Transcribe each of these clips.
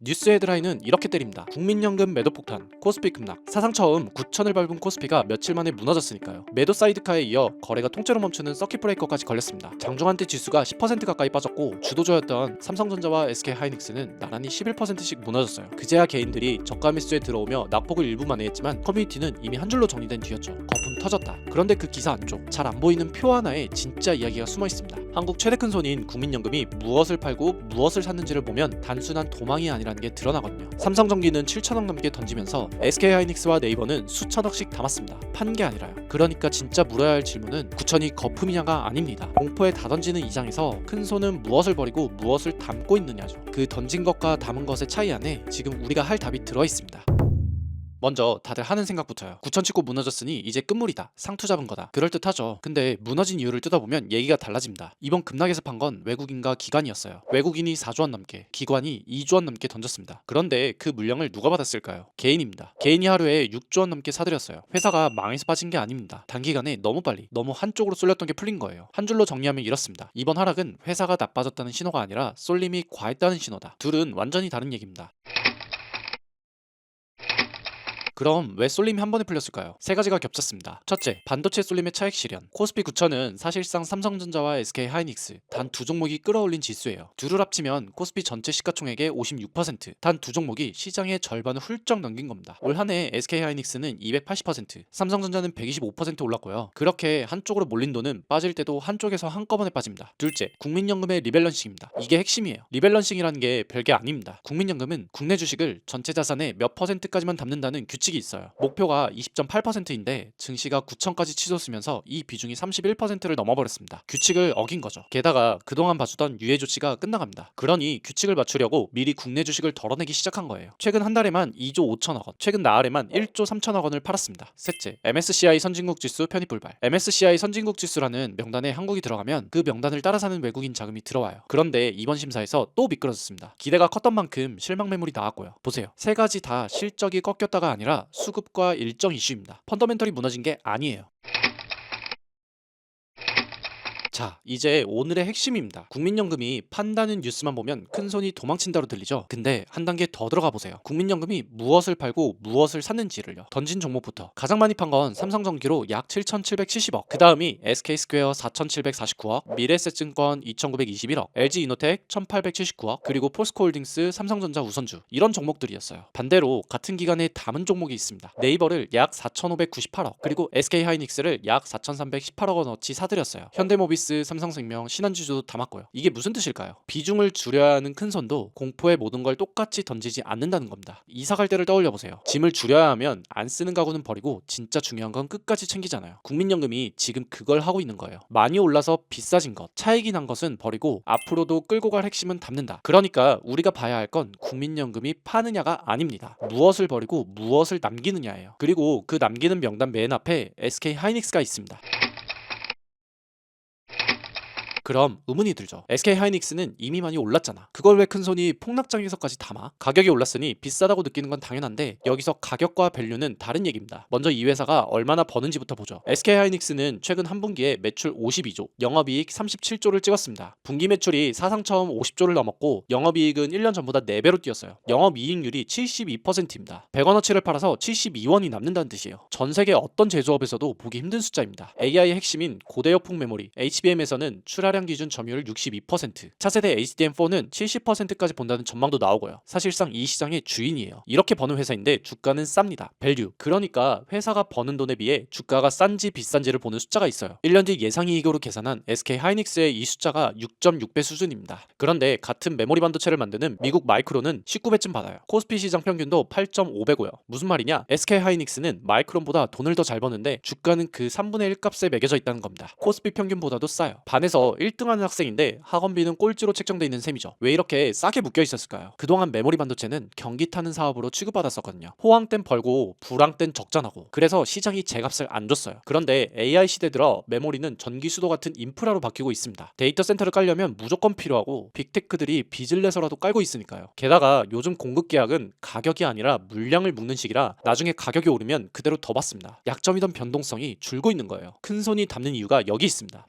뉴스 헤드라인은 이렇게 때립니다. 국민연금 매도 폭탄, 코스피 급락. 사상 처음 9천을 밟은 코스피가 며칠 만에 무너졌으니까요. 매도 사이드카에 이어 거래가 통째로 멈추는 서킷 브레이커까지 걸렸습니다. 장중한때 지수가 10% 가까이 빠졌고 주도주였던 삼성전자와 SK하이닉스는 나란히 11%씩 무너졌어요. 그제야 개인들이 저가 매수에 들어오며 낙폭을 일부 만회했지만 커뮤니티는 이미 한 줄로 정리된 뒤였죠. 거품 터졌다. 그런데 그 기사 안쪽 잘 안 보이는 표 하나에 진짜 이야기가 숨어 있습니다. 한국 최대 큰 손인 국민연금이 무엇을 팔고 무엇을 샀는지를 보면 단순한 도망이 아니라는 게 드러나거든요. 삼성전기는 7천억 넘게 던지면서 SK하이닉스와 네이버는 수천억씩 담았습니다. 판 게 아니라요. 그러니까 진짜 물어야 할 질문은 9천이 거품이냐가 아닙니다. 공포에 다 던지는 이장에서 큰 손은 무엇을 버리고 무엇을 담고 있느냐죠. 그 던진 것과 담은 것의 차이 안에 지금 우리가 할 답이 들어 있습니다. 먼저 다들 하는 생각부터요. 9천 찍고 무너졌으니 이제 끝물이다. 상투 잡은 거다. 그럴듯하죠. 근데 무너진 이유를 뜯어보면 얘기가 달라집니다. 이번 급락에서 판 건 외국인과 기관이었어요. 외국인이 4조 원 넘게, 기관이 2조 원 넘게 던졌습니다. 그런데 그 물량을 누가 받았을까요? 개인입니다. 개인이 하루에 6조 원 넘게 사들였어요. 회사가 망해서 빠진 게 아닙니다. 단기간에 너무 빨리, 너무 한쪽으로 쏠렸던 게 풀린 거예요. 한 줄로 정리하면 이렇습니다. 이번 하락은 회사가 나빠졌다는 신호가 아니라 쏠림이 과했다는 신호다. 둘은 완전히 다른 얘기입니다. 그럼 왜 쏠림이 한 번에 풀렸을까요? 세 가지가 겹쳤습니다. 첫째, 반도체 쏠림의 차익 실현. 코스피 9천은 사실상 삼성전자와 SK하이닉스 단 두 종목이 끌어올린 지수예요. 둘을 합치면 코스피 전체 시가총액의 56%, 단 두 종목이 시장의 절반을 훌쩍 넘긴 겁니다. 올 한 해 SK하이닉스는 280%, 삼성전자는 125% 올랐고요. 그렇게 한쪽으로 몰린 돈은 빠질 때도 한쪽에서 한꺼번에 빠집니다. 둘째, 국민연금의 리밸런싱입니다. 이게 핵심이에요. 리밸런싱이라는 게 별게 아닙니다. 국민연금은 국내 주식을 전체 자산의 몇 %까지만 담는다는 규칙이 있어요. 목표가 20.8%인데 증시가 9천까지 치솟으면서 이 비중이 31%를 넘어버렸습니다. 규칙을 어긴 거죠. 게다가 그동안 봐주던 유예 조치가 끝나갑니다. 그러니 규칙을 맞추려고 미리 국내 주식을 덜어내기 시작한 거예요. 최근 한 달에만 2조 5천억 원, 최근 나흘에만 1조 3천억 원을 팔았습니다. 셋째, MSCI 선진국 지수 편입 불발. MSCI 선진국 지수라는 명단에 한국이 들어가면 그 명단을 따라 사는 외국인 자금이 들어와요. 그런데 이번 심사에서 또 미끄러졌습니다. 기대가 컸던 만큼 실망 매물이 나왔고요. 보세요. 세 가지 다 실적이 꺾였다가 아니라 수급과 일정 이슈입니다. 펀더멘털이 무너진 게 아니에요. 자, 이제 오늘의 핵심입니다. 국민연금이 판다는 뉴스만 보면 큰손이 도망친다로 들리죠? 근데 한 단계 더 들어가 보세요. 국민연금이 무엇을 팔고 무엇을 샀는지를요. 던진 종목부터 가장 많이 판 건 삼성전기로 약 7,770억, 그 다음이 SK스퀘어 4,749억, 미래에셋증권 2,921억, LG이노텍 1,879억, 그리고 포스코홀딩스, 삼성전자 우선주, 이런 종목들이었어요. 반대로 같은 기간에 담은 종목이 있습니다. 네이버를 약 4,598억, 그리고 SK하이닉스를 약 4,318억 원어치 사들였어요. 현대모비스, 삼성생명, 신한지주도 담았고요. 이게 무슨 뜻일까요? 비중을 줄여야 하는 큰 손도 공포의 모든 걸 똑같이 던지지 않는다는 겁니다. 이사 갈 때를 떠올려 보세요. 짐을 줄여야 하면 안 쓰는 가구는 버리고 진짜 중요한 건 끝까지 챙기잖아요. 국민연금이 지금 그걸 하고 있는 거예요. 많이 올라서 비싸진 것, 차익이 난 것은 버리고 앞으로도 끌고 갈 핵심은 담는다. 그러니까 우리가 봐야 할 건 국민연금이 파느냐가 아닙니다. 무엇을 버리고 무엇을 남기느냐예요. 그리고 그 남기는 명단 맨 앞에 SK하이닉스가 있습니다. 그럼 의문이 들죠. SK하이닉스는 이미 많이 올랐잖아. 그걸 왜 큰손이 폭락장에서까지 담아? 가격이 올랐으니 비싸다고 느끼는 건 당연한데 여기서 가격과 밸류는 다른 얘기입니다. 먼저 이 회사가 얼마나 버는지부터 보죠. SK하이닉스는 최근 한 분기에 매출 52조, 영업이익 37조를 찍었습니다. 분기 매출이 사상 처음 50조를 넘었고 영업이익은 1년 전보다 4배로 뛰었어요. 영업이익률이 72%입니다. 100원어치를 팔아서 72원이 남는다는 뜻이에요. 전 세계 어떤 제조업에서도 보기 힘든 숫자입니다. AI의 핵심인 고대역폭 메모리, HBM에서는 출하량 기준 점유율 62%, 차세대 HDM4는 70%까지 본다는 전망도 나오고요. 사실상 이 시장의 주인이에요. 이렇게 버는 회사인데 주가는 쌉니다. 밸류, 그러니까 회사가 버는 돈에 비해 주가가 싼지 비싼지를 보는 숫자가 있어요. 1년 뒤 예상이익으로 계산한 SK하이닉스의 이 숫자가 6.6배 수준입니다. 그런데 같은 메모리 반도체를 만드는 미국 마이크론은 19배쯤 받아요. 코스피 시장 평균도 8.5배고요. 무슨 말이냐? SK하이닉스는 마이크론보다 돈을 더 잘 버는데 주가는 그 3분의 1 값에 매겨져 있다는 겁니다. 코스피 평균보다도 싸요. 반에서 1등하는 학생인데 학원비는 꼴찌로 책정돼 있는 셈이죠. 왜 이렇게 싸게 묶여 있었을까요? 그동안 메모리 반도체는 경기 타는 사업으로 취급받았었거든요. 호황 땐 벌고 불황 땐 적자나고, 그래서 시장이 제값을 안 줬어요. 그런데 AI 시대 들어 메모리는 전기 수도 같은 인프라로 바뀌고 있습니다. 데이터 센터를 깔려면 무조건 필요하고 빅테크들이 빚을 내서라도 깔고 있으니까요. 게다가 요즘 공급 계약은 가격이 아니라 물량을 묶는 식이라 나중에 가격이 오르면 그대로 더 받습니다. 약점이던 변동성이 줄고 있는 거예요. 큰 손이 담는 이유가 여기 있습니다.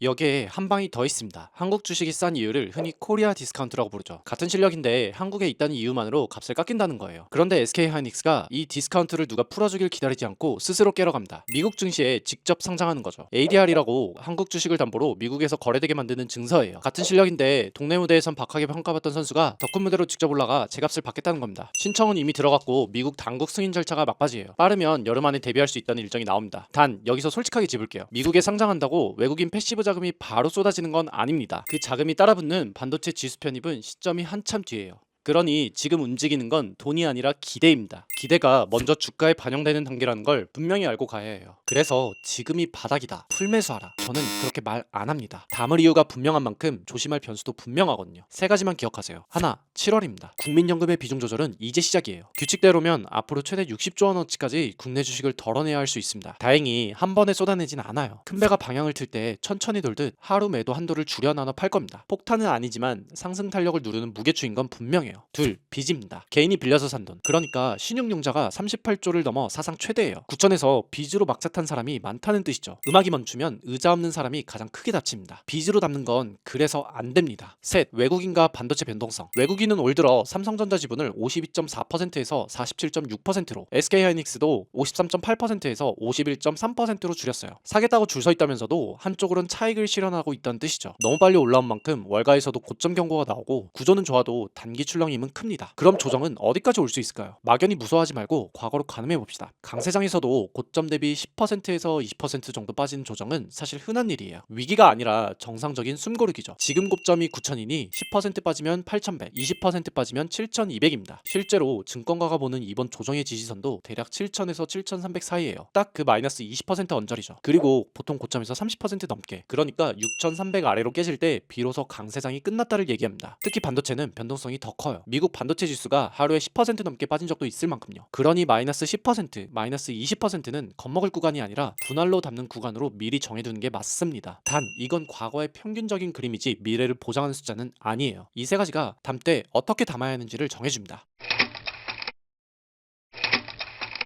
여기에 한 방이 더 있습니다. 한국 주식이 싼 이유를 흔히 코리아 디스카운트라고 부르죠. 같은 실력인데 한국에 있다는 이유만으로 값을 깎인다는 거예요. 그런데 SK하이닉스가 이 디스카운트를 누가 풀어주길 기다리지 않고 스스로 깨러갑니다. 미국 증시에 직접 상장하는 거죠. ADR이라고 한국 주식을 담보로 미국에서 거래되게 만드는 증서예요. 같은 실력인데 동네 무대에선 박하게 평가받던 선수가 더 큰 무대로 직접 올라가 제값을 받겠다는 겁니다. 신청은 이미 들어갔고 미국 당국 승인 절차가 막바지예요. 빠르면 여름 안에 데뷔할 수 있다는 일정이 나옵니다. 단 여기서 솔직하게 짚을게요. 미국에 상장한다고 외국인 패시브 자금이 바로 쏟아지는 건 아닙니다. 그 자금이 따라붙는 반도체 지수 편입은 시점이 한참 뒤에요. 그러니 지금 움직이는 건 돈이 아니라 기대입니다. 기대가 먼저 주가에 반영되는 단계라는 걸 분명히 알고 가야 해요. 그래서 지금이 바닥이다, 풀매수하라, 저는 그렇게 말 안 합니다. 담을 이유가 분명한 만큼 조심할 변수도 분명하거든요. 세 가지만 기억하세요. 하나, 7월입니다. 국민연금의 비중 조절은 이제 시작이에요. 규칙대로면 앞으로 최대 60조 원어치까지 국내 주식을 덜어내야 할 수 있습니다. 다행히 한 번에 쏟아내진 않아요. 큰 배가 방향을 틀 때 천천히 돌듯 하루 매도 한도를 줄여 나눠 팔 겁니다. 폭탄은 아니지만 상승 탄력을 누르는 무게추인 건 분명해요. 둘, 빚입니다. 개인이 빌려서 산 돈. 그러니까 신용융자가 38조를 넘어 사상 최대예요. 구천에서 빚으로 막차 탄 사람이 많다는 뜻이죠. 음악이 멈추면 의자 없는 사람이 가장 크게 다칩니다. 빚으로 담는 건 그래서 안 됩니다. 셋, 외국인과 반도체 변동성. 외국인은 올 들어 삼성전자 지분을 52.4%에서 47.6%로, SK하이닉스도 53.8%에서 51.3%로 줄였어요. 사겠다고 줄 서 있다면서도 한쪽으론 차익을 실현하고 있다는 뜻이죠. 너무 빨리 올라온 만큼 월가에서도 고점 경고가 나오고 구조는 좋아도 단기 출렁임은 큽니다. 그럼 조정은 어디까지 올 수 있을까요? 막연히 무서워하지 말고 과거로 가늠해 봅시다. 강세장에서도 고점 대비 10%에서 20% 정도 빠지는 조정은 사실 흔한 일이에요. 위기가 아니라 정상적인 숨고르기죠. 지금 고점이 9,000이니 10% 빠지면 8,100, 20% 빠지면 7,200입니다. 실제로 증권가가 보는 이번 조정의 지지선도 대략 7,000에서 7,300 사이예요. 딱 그 마이너스 20% 언저리죠. 그리고 보통 고점에서 30% 넘게, 그러니까 6,300 아래로 깨질 때 비로소 강세장이 끝났다를 얘기합니다. 특히 반도체는 변동성이 더 커요. 미국 반도체 지수가 하루에 10% 넘게 빠진 적도 있을 만큼요. 그러니 마이너스 10%, 마이너스 20%는 겁먹을 구간이 아니라 분할로 담는 구간으로 미리 정해두는 게 맞습니다. 단 이건 과거의 평균적인 그림이지 미래를 보장하는 숫자는 아니에요. 이 세 가지가 담 때 어떻게 담아야 하는지를 정해줍니다.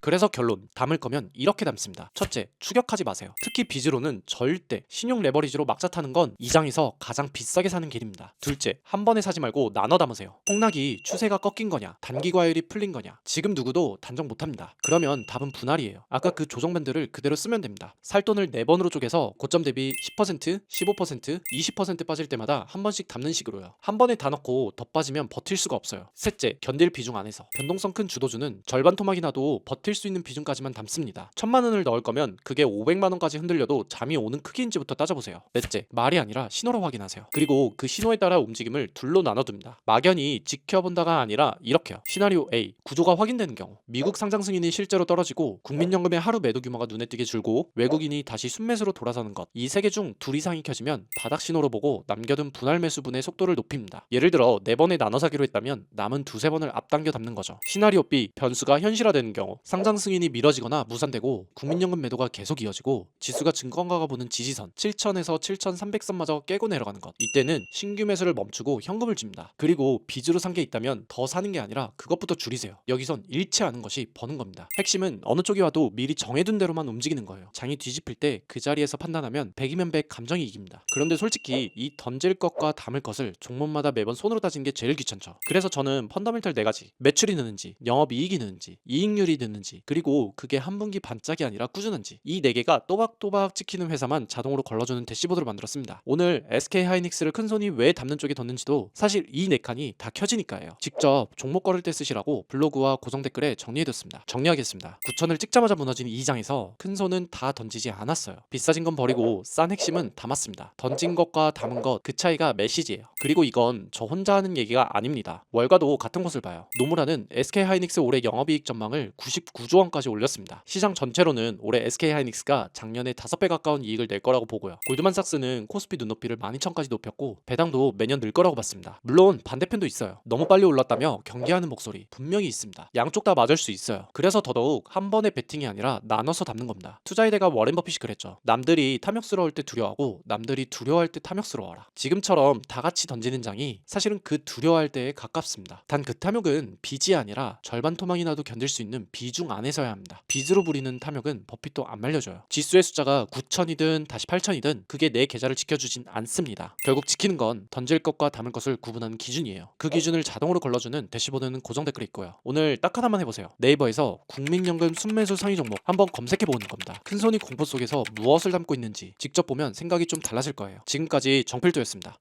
그래서 결론, 담을 거면 이렇게 담습니다. 첫째, 추격하지 마세요. 특히 빚으로는 절대 신용 레버리지로 막자 타는 건 이 장에서 가장 비싸게 사는 길입니다. 둘째, 한 번에 사지 말고 나눠 담으세요. 폭락이 추세가 꺾인 거냐, 단기 과열이 풀린 거냐, 지금 누구도 단정 못합니다. 그러면 답은 분할이에요. 아까 그 조정밴드를 그대로 쓰면 됩니다. 살 돈을 4번으로 쪼개서 고점 대비 10%, 15%, 20% 빠질 때마다 한 번씩 담는 식으로요. 한 번에 다 넣고 더 빠지면 버틸 수가 없어요. 셋째, 견딜 비중 안에서. 변동성 큰 주도주는 절반 토막이 나도 버틸 수 있는 비중까지만 담습니다. 1,000만 원을 넣을 거면 그게 500만 원까지 흔들려도 잠이 오는 크기인지부터 따져보세요. 넷째, 말이 아니라 신호로 확인하세요. 그리고 그 신호에 따라 움직임을 둘로 나눠둡니다. 막연히 지켜본다가 아니라 이렇게요. 시나리오 A, 구조가 확인되는 경우, 미국 상장 승인이 실제로 떨어지고 국민연금의 하루 매도 규모가 눈에 띄게 줄고 외국인이 다시 순매수로 돌아서는 것, 이 세 개 중 둘 이상이 켜지면 바닥 신호로 보고 남겨둔 분할 매수분의 속도를 높입니다. 예를 들어 4번에 나눠 사기로 했다면 남은 2-3번을 앞당겨 담는 거죠. 시나리오 B, 변수가 현실화되는 경우, 상장 승인이 미뤄지거나 무산되고 국민연금 매도가 계속 이어지고 지수가 증권가가 보는 지지선 7,000에서 7,300선마저 깨고 내려가는 것, 이때는 신규 매수를 멈추고 현금을 줍니다. 그리고 빚으로 산 게 있다면 더 사는 게 아니라 그것부터 줄이세요. 여기선 잃지 않은 것이 버는 겁니다. 핵심은 어느 쪽이 와도 미리 정해둔 대로만 움직이는 거예요. 장이 뒤집힐 때 그 자리에서 판단하면 100이면 100, 감정이 이깁니다. 그런데 솔직히 이 던질 것과 담을 것을 종목마다 매번 손으로 따지는 게 제일 귀찮죠. 그래서 저는 펀더멘털 4가지, 매출이 느는지, 영업이익이 느는지, 이익률이 느는지, 그리고 그게 한 분기 반짝이 아니라 꾸준한지, 이 4개가 또박또박 찍히는 회사만 자동으로 걸러주는 대시보드를 만들었습니다. 오늘 SK하이닉스를 큰손이 왜 담는 쪽에 뒀는지도 사실 이 4칸이 다 켜지니까예요. 직접 종목 걸을 때 쓰시라고 블로그와 고정 댓글에 정리해뒀습니다. 정리하겠습니다. 9천을 찍자마자 무너진 이 장에서 큰손은 다 던지지 않았어요. 비싸진 건 버리고 싼 핵심은 담았습니다. 던진 것과 담은 것, 그 차이가 메시지예요. 그리고 이건 저 혼자 하는 얘기가 아닙니다. 월가도 같은 곳을 봐요. 노무라는 SK하이닉스 올해 영업이익 전망을 99조 원까지 올렸습니다. 시장 전체로는 올해 SK하이닉스가 작년에 5배 가까운 이익을 낼 거라고 보고요. 골드만삭스는 코스피 눈높이를 12,000까지 높였고 배당도 매년 늘 거라고 봤습니다. 물론 반대편도 있어요. 너무 빨리 올랐다며 경계하는 목소리 분명히 있습니다. 양쪽 다 맞을 수 있어요. 그래서 더더욱 한 번의 베팅이 아니라 나눠서 담는 겁니다. 투자의 대가 워렌 버핏이 그랬죠. 남들이 탐욕스러울 때 두려워하고 남들이 두려워할 때 탐욕스러워하라. 지금처럼 다 같이 던지는 장이 사실은 그 두려워할 때에 가깝습니다. 단 그 탐욕은 빚이 아니라 절반 토막이 나도 견딜 수 있는 비중 안에서야 합니다. 빚으로 부리는 탐욕은 버핏도 안 말려줘요. 지수의 숫자가 9,000이든 다시 8,000이든 그게 내 계좌를 지켜주진 않습니다. 결국 지키는 건 던질 것과 담을 것을 구분하는 기준이에요. 그 기준을 자동으로 걸러주는 대시보드는 고정 댓글이 있고요. 오늘 딱 하나만 해보세요. 네이버에서 국민연금 순매수 상위 종목 한번 검색해보는 겁니다. 큰손이 공포 속에서 무엇을 담고 있는지 직접 보면 생각이 좀 달라질 거예요. 지금까지 정필도였습니다.